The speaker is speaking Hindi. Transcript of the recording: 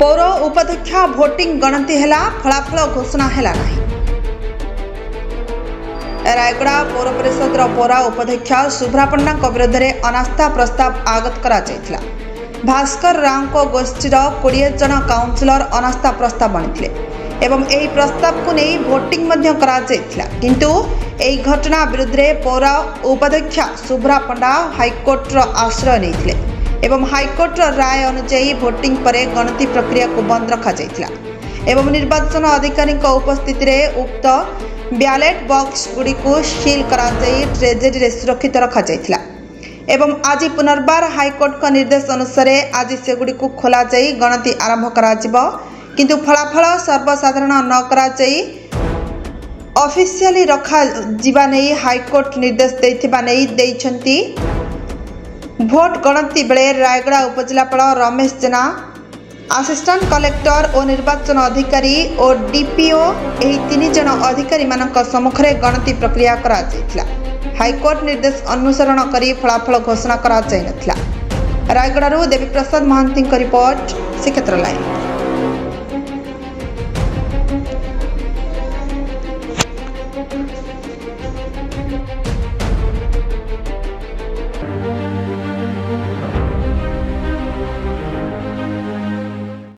पौर उपाध्यक्ष भोटिंग गणति है फलाफल घोषणा है नहीं। रायगड़ा पौर परिषद पौरा उपाध्यक्ष शुभ्रा पंडा विरोध में अनास्था प्रस्ताव आगत करा भास्कर राव गोष्ठीर 20 जन काउंसिलर अनास्था प्रस्ताव आनी एवं यही प्रस्ताव को नहीं भोटिंग किंतु यही घटना विरुद्ध में पौर उपाध्यक्ष शुभ्रा पंडा हाईकोर्टर आश्रय नहीं एवं हाईकोर्टर राय अनुଯାयी भोटिंग पर गणति प्रक्रिया को बंद रखा एवं निर्वाचन अधिकारी उपस्थित में उक्त बैलेट बॉक्स गुड़ी को सील करा ट्रेजरी रे सुरक्षित रखा एवं आज पुनर्बार हाईकोर्ट का निर्देश अनुसार आज से गुड़ी को खोल गणति आरंभ करा किंतु फलाफल सर्वसाधारण न करा ऑफिशियली रखा जीवा नहीं हाईकोर्ट निर्देश देइछंती। भोट गणति बेले रायगड़ा उपजिलापाल रमेश जेना असिस्टेंट कलेक्टर और निर्वाचन अधिकारी और डीपीओ यही 3 जन अधिकारी मानक सम्मुखें गणति प्रक्रिया करा हाईकोर्ट निर्देश अनुसरण करी फलाफल घोषणा करा रायगड़ारू देवी प्रसाद महांती रिपोर्ट श्रीक्षेत्र लाइव।